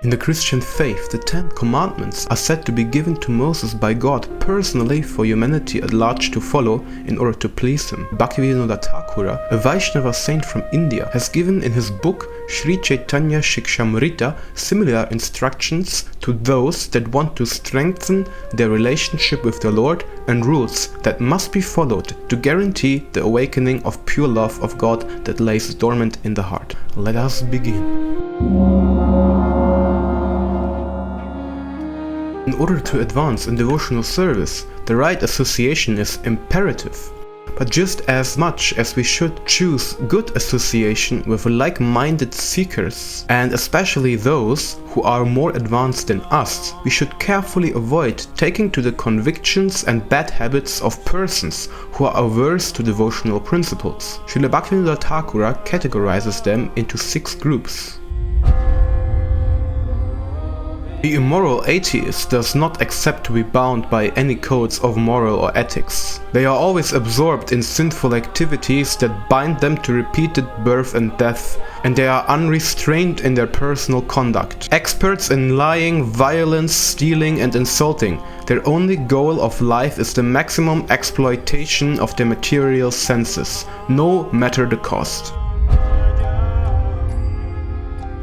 In the Christian faith, the 10 Commandments are said to be given to Moses by God personally for humanity at large to follow in order to please him. Bhaktivinoda Thakura, a Vaishnava saint from India, has given in his book Shri Chaitanya Shiksamrita similar instructions to those that want to strengthen their relationship with the Lord and rules that must be followed to guarantee the awakening of pure love of God that lays dormant in the heart. Let us begin. In order to advance in devotional service, the right association is imperative. But just as much as we should choose good association with like-minded seekers, and especially those who are more advanced than us, we should carefully avoid taking to the convictions and bad habits of persons who are averse to devotional principles. Srila Bhaktivinoda Thakura categorizes them into 6 groups. The immoral atheist does not accept to be bound by any codes of moral or ethics. They are always absorbed in sinful activities that bind them to repeated birth and death, and they are unrestrained in their personal conduct. Experts in lying, violence, stealing and insulting, their only goal of life is the maximum exploitation of their material senses, no matter the cost.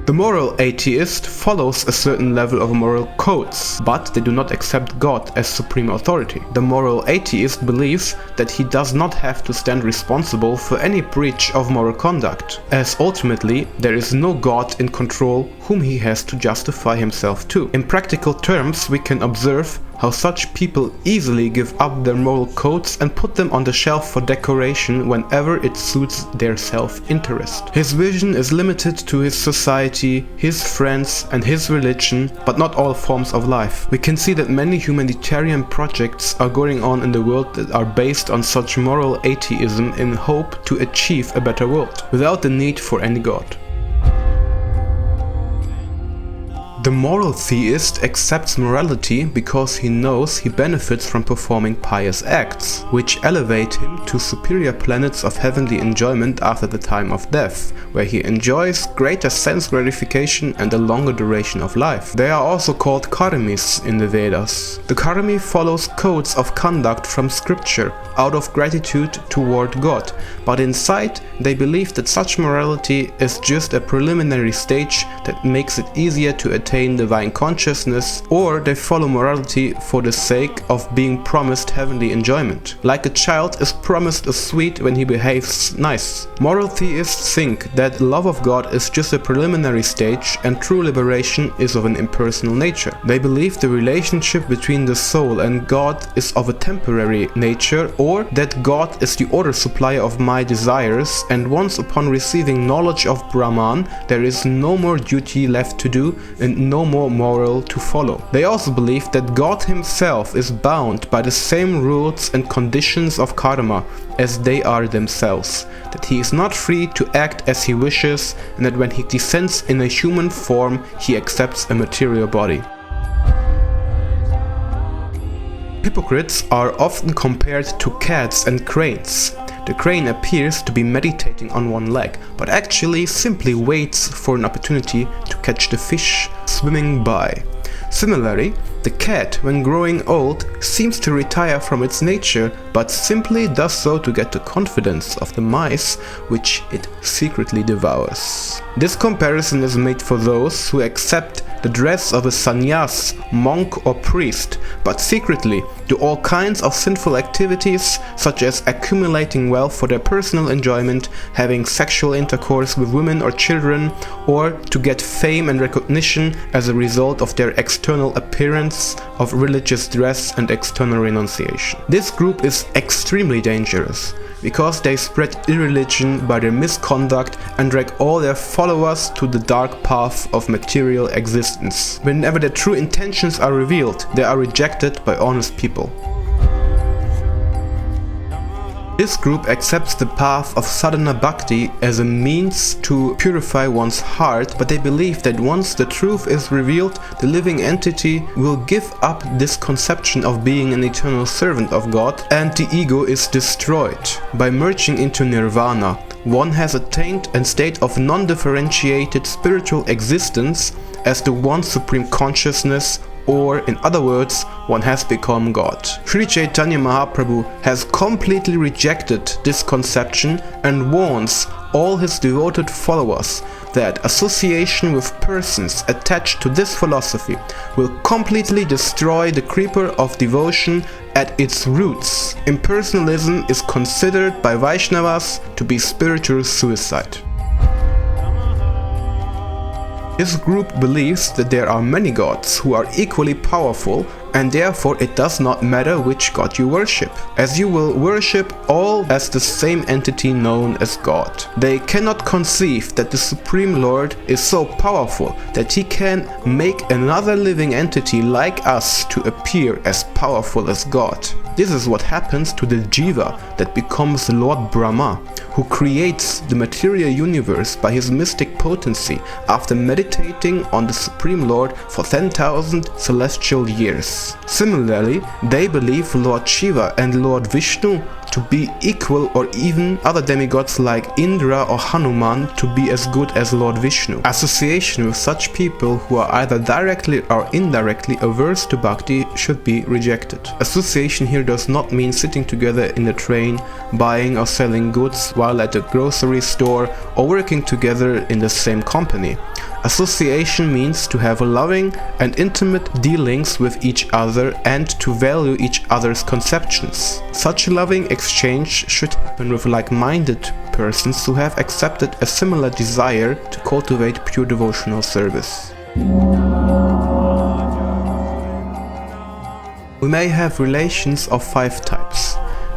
The moral atheist follows a certain level of moral codes, but they do not accept God as supreme authority. The moral atheist believes that he does not have to stand responsible for any breach of moral conduct, as ultimately there is no God in control whom he has to justify himself to. In practical terms, we can observe how such people easily give up their moral codes and put them on the shelf for decoration whenever it suits their self-interest. His vision is limited to his society, his friends and his religion, but not all forms of life. We can see that many humanitarian projects are going on in the world that are based on such moral atheism in hope to achieve a better world, without the need for any God. The moral theist accepts morality because he knows he benefits from performing pious acts, which elevate him to superior planets of heavenly enjoyment after the time of death, where he enjoys greater sense gratification and a longer duration of life. They are also called karmis in the Vedas. The karmi follows codes of conduct from scripture out of gratitude toward God, but inside they believe that such morality is just a preliminary stage that makes it easier to attain divine consciousness, or they follow morality for the sake of being promised heavenly enjoyment. Like a child is promised a sweet when he behaves nice. Moral theists think that love of God is just a preliminary stage and true liberation is of an impersonal nature. They believe the relationship between the soul and God is of a temporary nature, or that God is the order supplier of my desires, and once upon receiving knowledge of Brahman, there is no more duty left to do and no more moral to follow. They also believe that God himself is bound by the same rules and conditions of karma as they are themselves, that he is not free to act as he wishes, and that when he descends in a human form, he accepts a material body. Hypocrites are often compared to cats and cranes. The crane appears to be meditating on one leg, but actually simply waits for an opportunity to catch the fish swimming by. Similarly, the cat, when growing old, seems to retire from its nature, but simply does so to get the confidence of the mice, which it secretly devours. This comparison is made for those who accept the dress of a sannyas, monk or priest, but secretly do all kinds of sinful activities such as accumulating wealth for their personal enjoyment, having sexual intercourse with women or children, or to get fame and recognition as a result of their external appearance of religious dress and external renunciation. This group is extremely dangerous, because they spread irreligion by their misconduct and drag all their followers to the dark path of material existence. Whenever their true intentions are revealed, they are rejected by honest people. This group accepts the path of sadhana bhakti as a means to purify one's heart, but they believe that once the truth is revealed, the living entity will give up this conception of being an eternal servant of God, and the ego is destroyed. By merging into nirvana, one has attained a state of non-differentiated spiritual existence as the one supreme consciousness, or in other words, one has become God. Shri Chaitanya Mahaprabhu has completely rejected this conception and warns all his devoted followers that association with persons attached to this philosophy will completely destroy the creeper of devotion at its roots. Impersonalism is considered by Vaishnavas to be spiritual suicide. This group believes that there are many gods who are equally powerful, and therefore it does not matter which god you worship, as you will worship all as the same entity known as God. They cannot conceive that the Supreme Lord is so powerful that he can make another living entity like us to appear as powerful as God. This is what happens to the Jiva that becomes Lord Brahma, who creates the material universe by his mystic potency after meditating on the Supreme Lord for 10,000 celestial years. Similarly, they believe Lord Shiva and Lord Vishnu to be equal, or even other demigods like Indra or Hanuman to be as good as Lord Vishnu. Association with such people who are either directly or indirectly averse to bhakti should be rejected. Association here does not mean sitting together in a train, buying or selling goods while at a grocery store, or working together in the same company. Association means to have loving and intimate dealings with each other and to value each other's conceptions. Such loving exchange should happen with like-minded persons who have accepted a similar desire to cultivate pure devotional service. We may have relations of 5 types: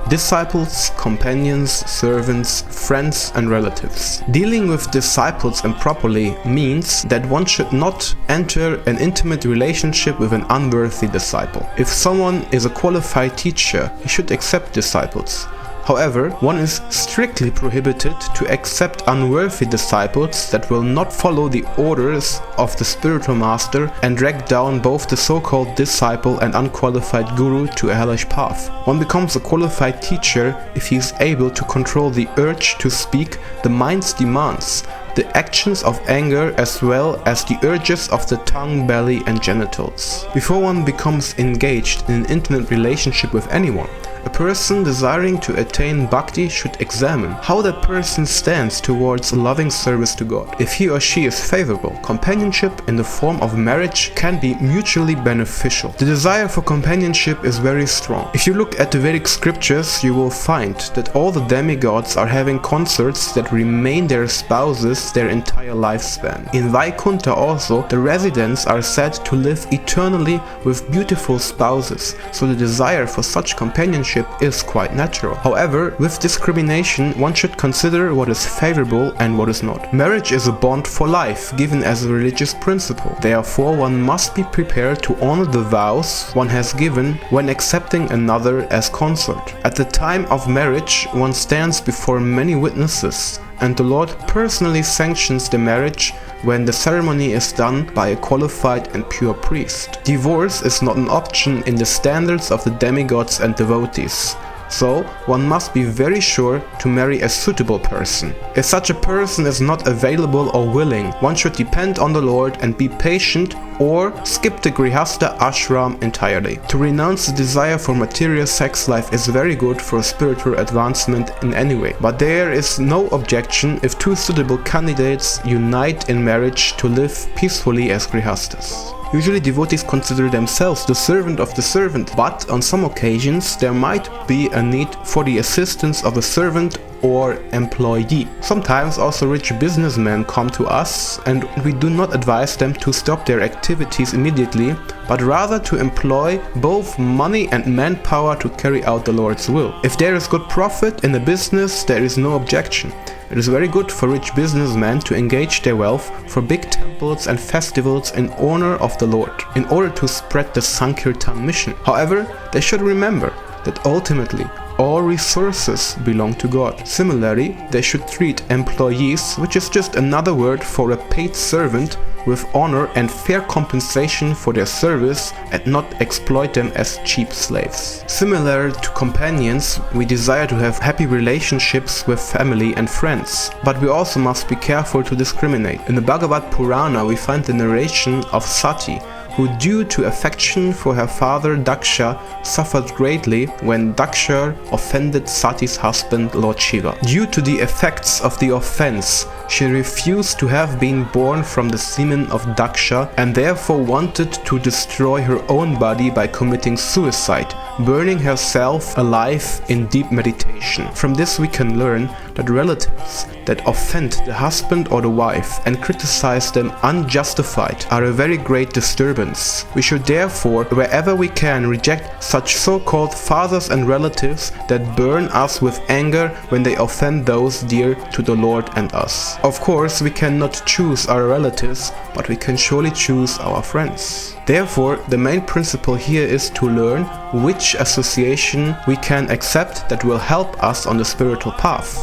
disciples, companions, servants, friends and relatives. Dealing with disciples improperly means that one should not enter an intimate relationship with an unworthy disciple. If someone is a qualified teacher, he should accept disciples. However, one is strictly prohibited to accept unworthy disciples that will not follow the orders of the spiritual master and drag down both the so-called disciple and unqualified guru to a hellish path. One becomes a qualified teacher if he is able to control the urge to speak, the mind's demands, the actions of anger, as well as the urges of the tongue, belly and genitals. Before one becomes engaged in an intimate relationship with anyone, a person desiring to attain bhakti should examine how that person stands towards loving service to God. If he or she is favorable, companionship in the form of marriage can be mutually beneficial. The desire for companionship is very strong. If you look at the Vedic scriptures, you will find that all the demigods are having consorts that remain their spouses their entire lifespan. In Vaikuntha also, the residents are said to live eternally with beautiful spouses, so the desire for such companionship is quite natural. However, with discrimination, one should consider what is favorable and what is not. Marriage is a bond for life, given as a religious principle. Therefore, one must be prepared to honor the vows one has given when accepting another as consort. At the time of marriage, one stands before many witnesses, and the Lord personally sanctions the marriage when the ceremony is done by a qualified and pure priest. Divorce is not an option in the standards of the demigods and devotees, so one must be very sure to marry a suitable person. If such a person is not available or willing, one should depend on the Lord and be patient, or skip the Grihastha ashram entirely. To renounce the desire for material sex life is very good for spiritual advancement in any way, but there is no objection if 2 suitable candidates unite in marriage to live peacefully as Grihasthas. Usually devotees consider themselves the servant of the servant, but on some occasions there might be a need for the assistance of a servant or employee. Sometimes also rich businessmen come to us, and we do not advise them to stop their activities immediately, but rather to employ both money and manpower to carry out the Lord's will. If there is good profit in the business, there is no objection. It is very good for rich businessmen to engage their wealth for big temples and festivals in honor of the Lord, in order to spread the Sankirtan mission. However, they should remember that ultimately all resources belong to God. Similarly, they should treat employees, which is just another word for a paid servant, with honor and fair compensation for their service and not exploit them as cheap slaves. Similar to companions, we desire to have happy relationships with family and friends, but we also must be careful to discriminate. In the Bhagavad Purana we find the narration of Sati, who due to affection for her father Daksha suffered greatly when Daksha offended Sati's husband Lord Shiva. Due to the effects of the offense, she refused to have been born from the semen of Daksha and therefore wanted to destroy her own body by committing suicide, burning herself alive in deep meditation. From this we can learn that relatives that offend the husband or the wife and criticize them unjustified are a very great disturbance. We should therefore, wherever we can, reject such so-called fathers and relatives that burn us with anger when they offend those dear to the Lord and us. Of course, we cannot choose our relatives, but we can surely choose our friends. Therefore, the main principle here is to learn which association we can accept that will help us on the spiritual path.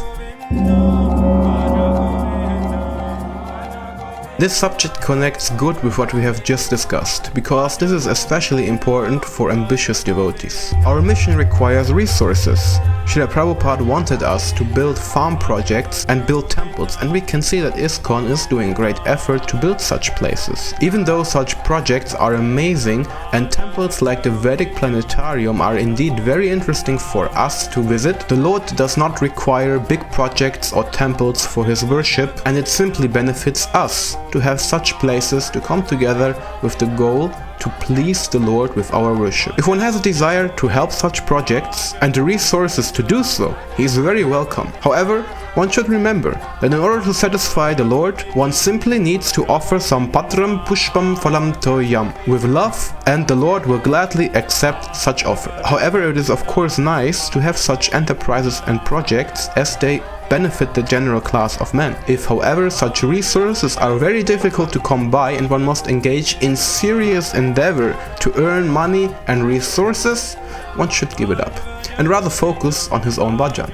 This subject connects good with what we have just discussed, because this is especially important for ambitious devotees. Our mission requires resources. Srila Prabhupada wanted us to build farm projects and build temples, and we can see that ISKCON is doing great effort to build such places. Even though such projects are amazing and temples like the Vedic planetarium are indeed very interesting for us to visit, the Lord does not require big projects or temples for his worship, and it simply benefits us to have such places to come together with the goal to please the Lord with our worship. If one has a desire to help such projects and the resources to do so, he is very welcome. However, one should remember that in order to satisfy the Lord, one simply needs to offer some patram pushpam phalam toyam with love, and the Lord will gladly accept such offer. However, it is of course nice to have such enterprises and projects as they benefit the general class of men. If, however, such resources are very difficult to come by and one must engage in serious endeavor to earn money and resources, one should give it up and rather focus on his own bhajan.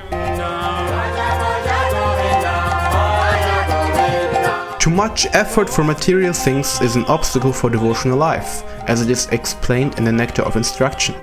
Too much effort for material things is an obstacle for devotional life, as it is explained in the Nectar of Instruction.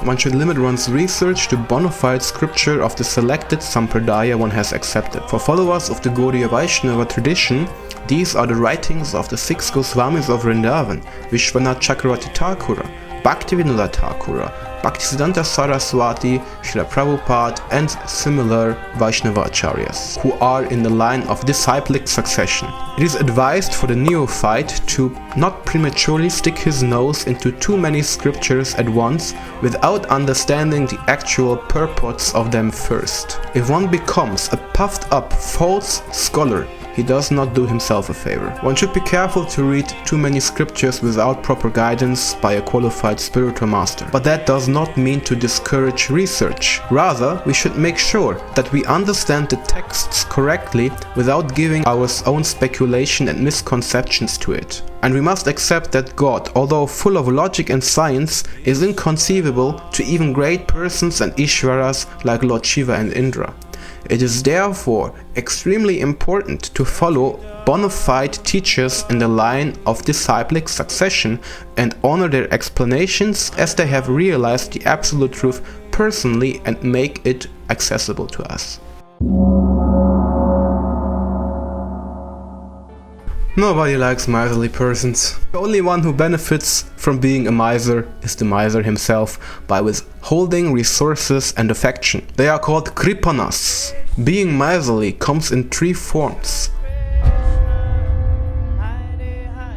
One should limit one's research to bona fide scripture of the selected sampradaya one has accepted. For followers of the Gaudiya Vaishnava tradition, these are the writings of the 6 Goswamis of Vrindavan, Vishwanath Chakravarti Thakura, Bhaktivinoda Thakura, Bhaktisiddhanta Saraswati, Srila Prabhupada, and similar Vaishnava acharyas, who are in the line of disciplic succession. It is advised for the neophyte to not prematurely stick his nose into too many scriptures at once without understanding the actual purports of them first. If one becomes a puffed up false scholar, he does not do himself a favor. One should be careful to read too many scriptures without proper guidance by a qualified spiritual master. But that does not mean to discourage research. Rather, we should make sure that we understand the texts correctly without giving our own speculation and misconceptions to it. And we must accept that God, although full of logic and science, is inconceivable to even great persons and Ishwaras like Lord Shiva and Indra. It is therefore extremely important to follow bona fide teachers in the line of disciplic succession and honor their explanations as they have realized the absolute truth personally and make it accessible to us. Nobody likes miserly persons. The only one who benefits from being a miser is the miser himself by withholding resources and affection. They are called kripanas. Being miserly comes in 3 forms.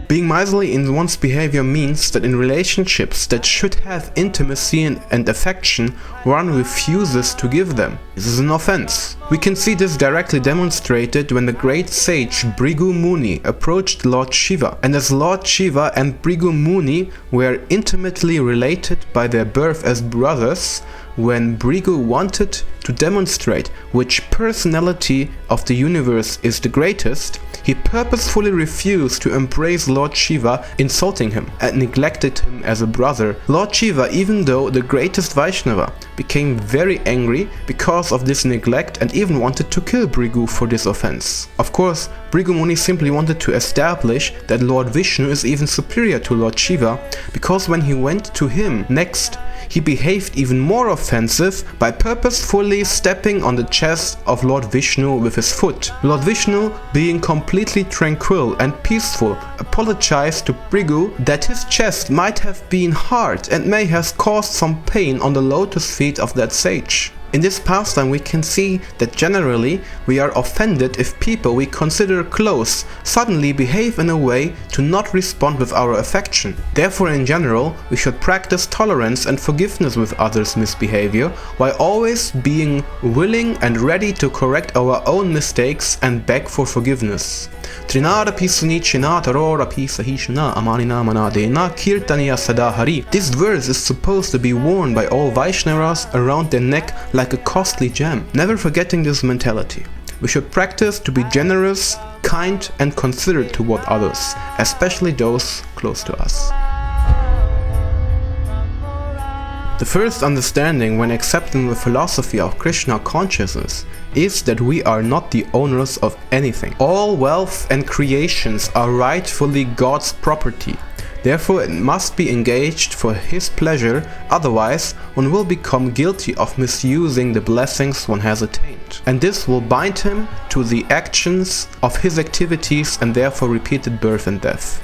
Being miserly in one's behavior means that in relationships that should have intimacy and affection, one refuses to give them. This is an offense. We can see this directly demonstrated when the great sage Bhrigu Muni approached Lord Shiva, and as Lord Shiva and Bhrigu Muni were intimately related by their birth as brothers, when Bhrigu wanted to demonstrate which personality of the universe is the greatest, he purposefully refused to embrace Lord Shiva, insulting him, and neglected him as a brother. Lord Shiva, even though the greatest Vaishnava, became very angry because of this neglect and even wanted to kill Bhrigu for this offense. Of course, Bhrigu Muni simply wanted to establish that Lord Vishnu is even superior to Lord Shiva, because when he went to him next, he behaved even more offensive by purposefully stepping on the chest of Lord Vishnu with his foot. Lord Vishnu, being completely tranquil and peaceful, apologized to Bhrigu that his chest might have been hard and may have caused some pain on the lotus feet of that sage. In this pastime we can see that generally we are offended if people we consider close suddenly behave in a way to not respond with our affection. Therefore, in general, we should practice tolerance and forgiveness with others' misbehavior, while always being willing and ready to correct our own mistakes and beg for forgiveness. Trinara pisunichina tarora pisahishna amanina manadena kirtaniya sadahari. This verse is supposed to be worn by all Vaishnavas around their neck like a costly gem. Never forgetting this mentality. We should practice to be generous, kind and considerate toward others, especially those close to us. The first understanding when accepting the philosophy of Krishna consciousness is that we are not the owners of anything. All wealth and creations are rightfully God's property. Therefore it must be engaged for His pleasure, otherwise one will become guilty of misusing the blessings one has attained. And this will bind him to the actions of his activities and therefore repeated birth and death.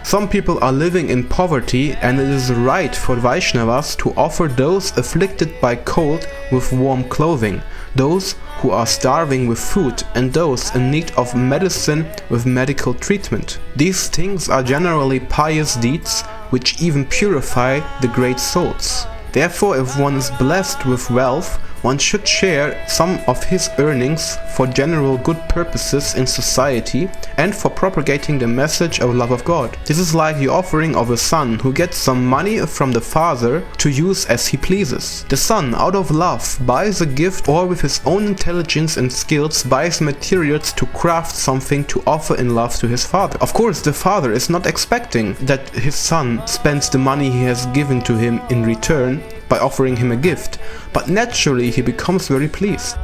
Some people are living in poverty, and it is right for Vaishnavas to offer those afflicted by cold with warm clothing, those who are starving with food, and those in need of medicine with medical treatment. These things are generally pious deeds which even purify the great souls. Therefore, if one is blessed with wealth, one should share some of his earnings for general good purposes in society and for propagating the message of love of God. This is like the offering of a son who gets some money from the father to use as he pleases. The son, out of love, buys a gift or with his own intelligence and skills buys materials to craft something to offer in love to his father. Of course, the father is not expecting that his son spends the money he has given to him in return by offering him a gift, but naturally he becomes very pleased.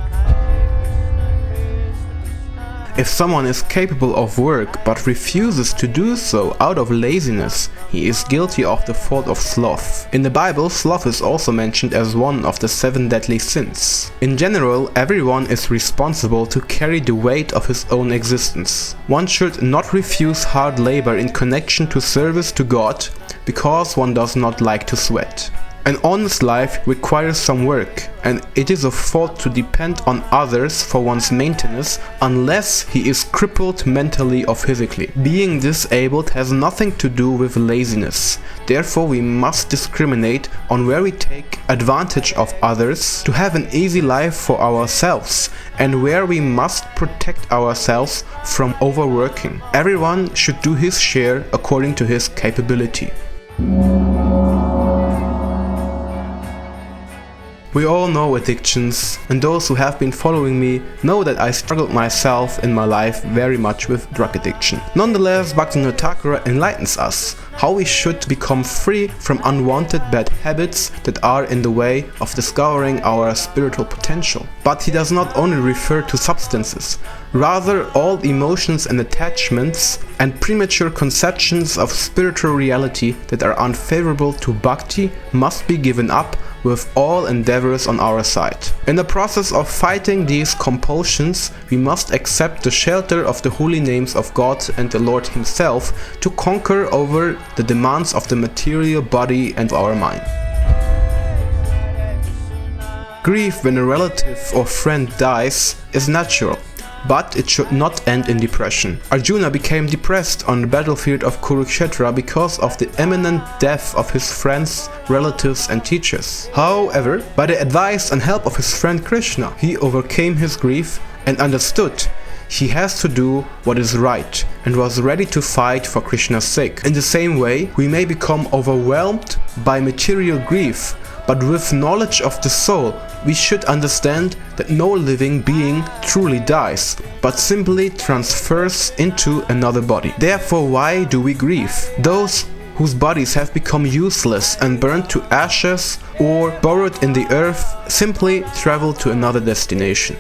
If someone is capable of work but refuses to do so out of laziness, he is guilty of the fault of sloth. In the Bible, sloth is also mentioned as one of the 7 deadly sins. In general, everyone is responsible to carry the weight of his own existence. One should not refuse hard labor in connection to service to God because one does not like to sweat. An honest life requires some work, and it is a fault to depend on others for one's maintenance unless he is crippled mentally or physically. Being disabled has nothing to do with laziness. Therefore, we must discriminate on where we take advantage of others to have an easy life for ourselves, and where we must protect ourselves from overworking. Everyone should do his share according to his capability. We all know addictions, and those who have been following me know that I struggled myself in my life very much with drug addiction. Nonetheless, Bhaktivinoda Thakura enlightens us how we should become free from unwanted bad habits that are in the way of discovering our spiritual potential. But he does not only refer to substances, rather all emotions and attachments and premature conceptions of spiritual reality that are unfavorable to bhakti must be given up with all endeavors on our side. In the process of fighting these compulsions, we must accept the shelter of the holy names of God and the Lord Himself to conquer over the demands of the material body and our mind. Grief when a relative or friend dies is natural, but it should not end in depression. Arjuna became depressed on the battlefield of Kurukshetra because of the imminent death of his friends, relatives and teachers. However, by the advice and help of his friend Krishna, he overcame his grief and understood he has to do what is right and was ready to fight for Krishna's sake. In the same way, we may become overwhelmed by material grief, but with knowledge of the soul, we should understand that no living being truly dies, but simply transfers into another body. Therefore, why do we grieve? Those whose bodies have become useless and burned to ashes or buried in the earth simply travel to another destination.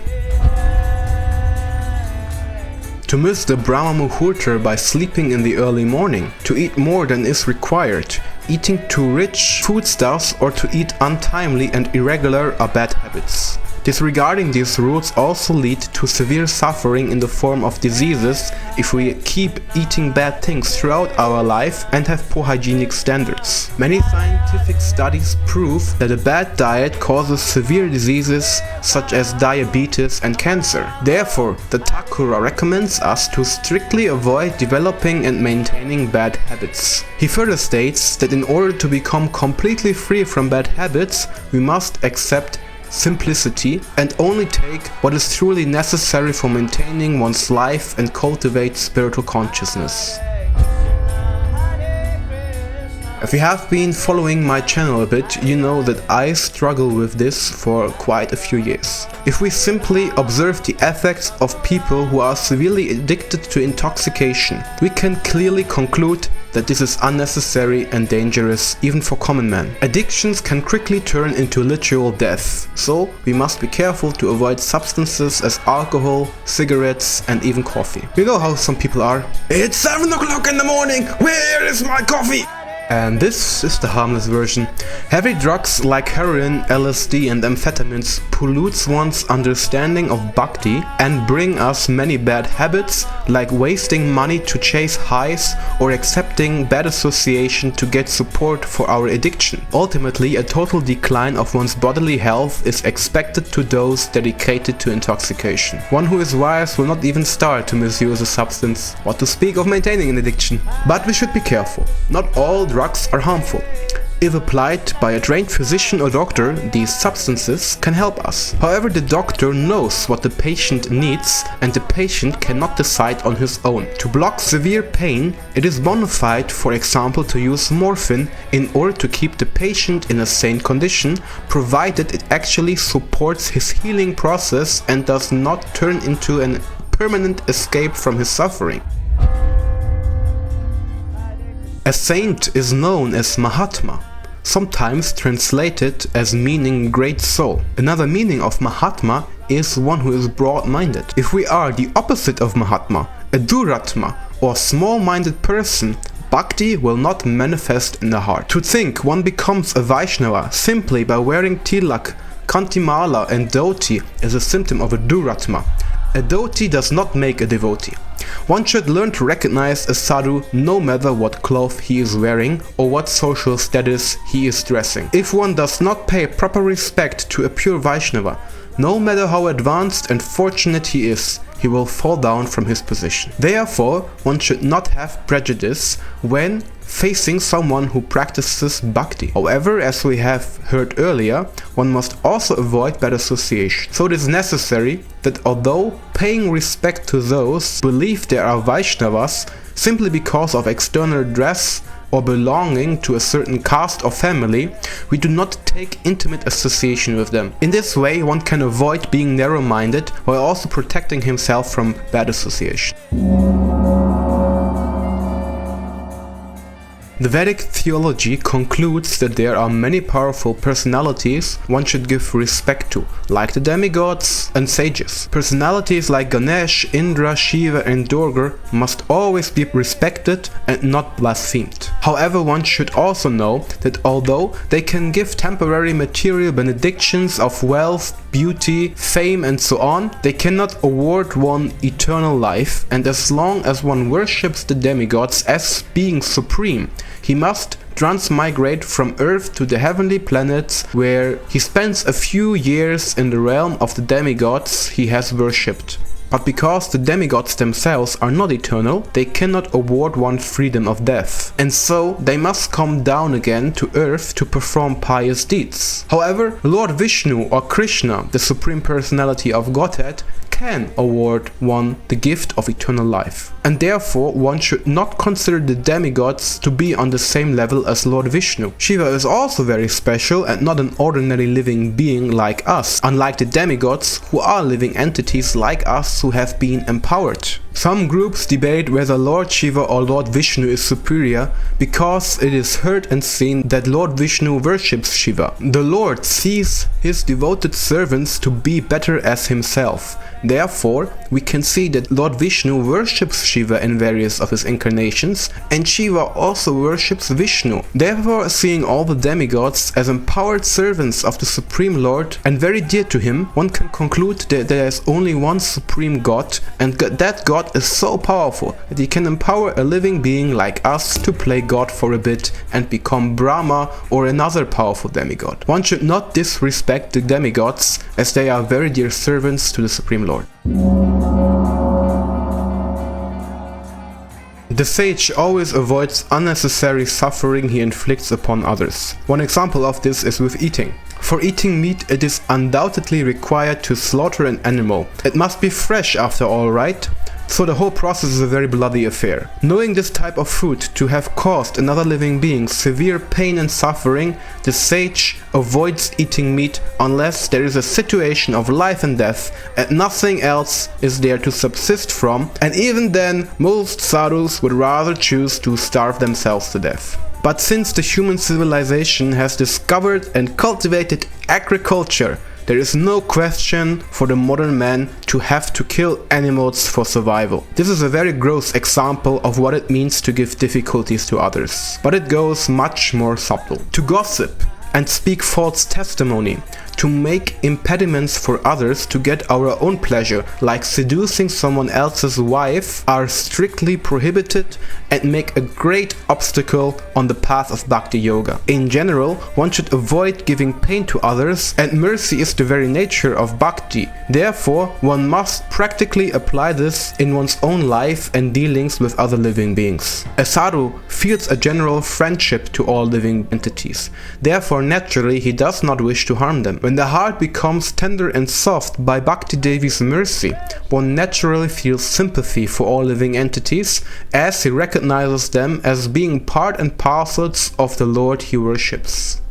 To miss the Brahma Muhurta by sleeping in the early morning, to eat more than is required, eating too rich foodstuffs, or to eat untimely and irregular are bad habits. Disregarding these rules also lead to severe suffering in the form of diseases if we keep eating bad things throughout our life and have poor hygienic standards. Many scientific studies prove that a bad diet causes severe diseases such as diabetes and cancer. Therefore, the Thakura recommends us to strictly avoid developing and maintaining bad habits. He further states that in order to become completely free from bad habits, we must accept simplicity and only take what is truly necessary for maintaining one's life and cultivate spiritual consciousness. If you have been following my channel a bit, you know that I struggle with this for quite a few years. If we simply observe the effects of people who are severely addicted to intoxication, we can clearly conclude that this is unnecessary and dangerous even for common men. Addictions can quickly turn into literal death, so we must be careful to avoid substances as alcohol, cigarettes and even coffee. You know how some people are? It's 7 o'clock in the morning, where is my coffee? And this is the harmless version. Heavy drugs like heroin, LSD and amphetamines pollutes one's understanding of bhakti and bring us many bad habits like wasting money to chase highs or accepting bad association to get support for our addiction. Ultimately, a total decline of one's bodily health is expected to those dedicated to intoxication. One who is wise will not even start to misuse a substance, what to speak of maintaining an addiction. But we should be careful. Not all drugs are harmful. If applied by a trained physician or doctor, these substances can help us. However, the doctor knows what the patient needs and the patient cannot decide on his own. To block severe pain, it is bona fide, for example, to use morphine in order to keep the patient in a sane condition, provided it actually supports his healing process and does not turn into a permanent escape from his suffering. A saint is known as Mahatma, sometimes translated as meaning great soul. Another meaning of Mahatma is one who is broad-minded. If we are the opposite of Mahatma, a Duratma or small-minded person, Bhakti will not manifest in the heart. To think one becomes a Vaishnava simply by wearing tilak, kantimala and dhoti is a symptom of a Duratma. A devotee does not make a devotee. One should learn to recognize a sadhu no matter what cloth he is wearing or what social status he is dressing. If one does not pay proper respect to a pure Vaishnava, no matter how advanced and fortunate he is, he will fall down from his position. Therefore, one should not have prejudice when facing someone who practices bhakti. However, as we have heard earlier, one must also avoid bad association. So it is necessary that although paying respect to those who believe they are Vaishnavas simply because of external dress or belonging to a certain caste or family, we do not take intimate association with them. In this way, one can avoid being narrow-minded while also protecting himself from bad association. The Vedic theology concludes that there are many powerful personalities one should give respect to, like the demigods and sages. Personalities like Ganesh, Indra, Shiva and Durga must always be respected and not blasphemed. However, one should also know that although they can give temporary material benedictions of wealth, beauty, fame and so on, they cannot award one eternal life, and as long as one worships the demigods as being supreme, he must transmigrate from Earth to the heavenly planets, where he spends a few years in the realm of the demigods he has worshipped. But because the demigods themselves are not eternal, they cannot award one freedom of death, and so they must come down again to earth to perform pious deeds. However, Lord Vishnu or Krishna, the Supreme Personality of Godhead, can award one the gift of eternal life. And therefore one should not consider the demigods to be on the same level as Lord Vishnu. Shiva is also very special and not an ordinary living being like us, unlike the demigods who are living entities like us who have been empowered. Some groups debate whether Lord Shiva or Lord Vishnu is superior because it is heard and seen that Lord Vishnu worships Shiva. The Lord sees his devoted servants to be better as himself. Therefore, we can see that Lord Vishnu worships Shiva in various of his incarnations, and Shiva also worships Vishnu. Therefore, seeing all the demigods as empowered servants of the Supreme Lord and very dear to him, one can conclude that there is only one Supreme God, and that God is so powerful that he can empower a living being like us to play God for a bit and become Brahma or another powerful demigod. One should not disrespect the demigods, as they are very dear servants to the Supreme Lord. The sage always avoids unnecessary suffering he inflicts upon others. One example of this is with eating. For eating meat, it is undoubtedly required to slaughter an animal. It must be fresh after all, right? So the whole process is a very bloody affair. Knowing this type of food to have caused another living being severe pain and suffering, the sage avoids eating meat unless there is a situation of life and death and nothing else is there to subsist from, and even then most sadhus would rather choose to starve themselves to death. But since the human civilization has discovered and cultivated agriculture, there is no question for the modern man to have to kill animals for survival. This is a very gross example of what it means to give difficulties to others. But it goes much more subtle. To gossip and speak false testimony, to make impediments for others to get our own pleasure, like seducing someone else's wife, are strictly prohibited and make a great obstacle on the path of Bhakti-Yoga. In general, one should avoid giving pain to others, and mercy is the very nature of Bhakti. Therefore, one must practically apply this in one's own life and dealings with other living beings. A sadhu feels a general friendship to all living entities. Therefore, naturally, he does not wish to harm them. When the heart becomes tender and soft by Bhakti Devi's mercy, one naturally feels sympathy for all living entities, as he recognizes them as being part and parcels of the Lord he worships.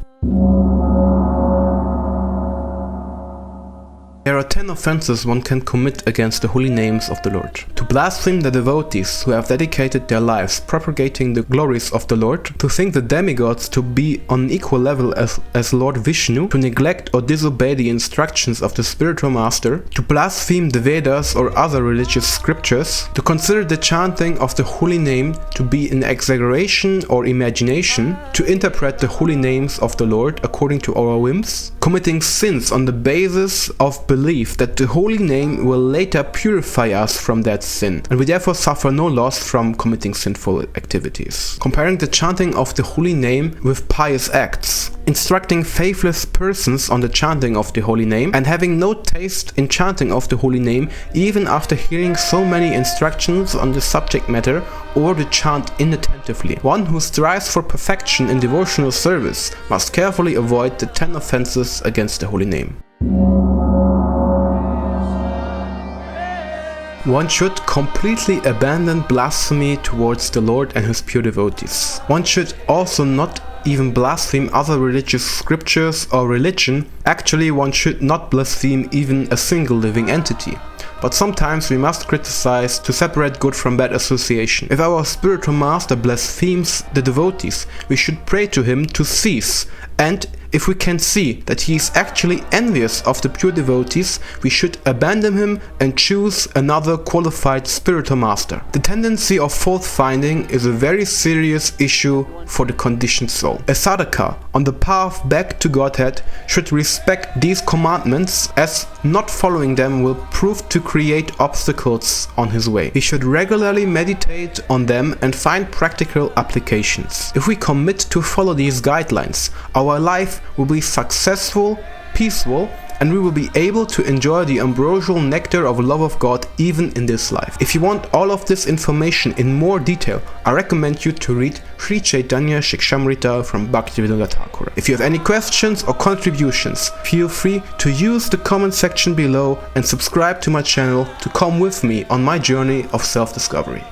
There are 10 offences one can commit against the holy names of the Lord. To blaspheme the devotees who have dedicated their lives propagating the glories of the Lord, to think the demigods to be on equal level as Lord Vishnu, to neglect or disobey the instructions of the spiritual master, to blaspheme the Vedas or other religious scriptures, to consider the chanting of the holy name to be an exaggeration or imagination, to interpret the holy names of the Lord according to our whims, committing sins on the basis of belief that the holy name will later purify us from that sin, and we therefore suffer no loss from committing sinful activities. Comparing the chanting of the holy name with pious acts, instructing faithless persons on the chanting of the holy name, and having no taste in chanting of the holy name even after hearing so many instructions on the subject matter, or to chant inattentively. One who strives for perfection in devotional service must carefully avoid the 10 offences against the holy name. One should completely abandon blasphemy towards the Lord and his pure devotees. One should also not even blaspheme other religious scriptures or religion. Actually, one should not blaspheme even a single living entity. But sometimes we must criticize to separate good from bad association. If our spiritual master blasphemes the devotees, we should pray to him to cease, and if we can see that he is actually envious of the pure devotees, we should abandon him and choose another qualified spiritual master. The tendency of fault finding is a very serious issue for the conditioned soul. A sadhaka on the path back to Godhead should respect these commandments, as not following them will prove to create obstacles on his way. He should regularly meditate on them and find practical applications. If we commit to follow these guidelines, our life will be successful, peaceful, and we will be able to enjoy the ambrosial nectar of love of God even in this life. If you want all of this information in more detail, I recommend you to read Shri Chaitanya Shiksamrita from Bhaktivinoda Thakura. If you have any questions or contributions, feel free to use the comment section below and subscribe to my channel to come with me on my journey of self-discovery.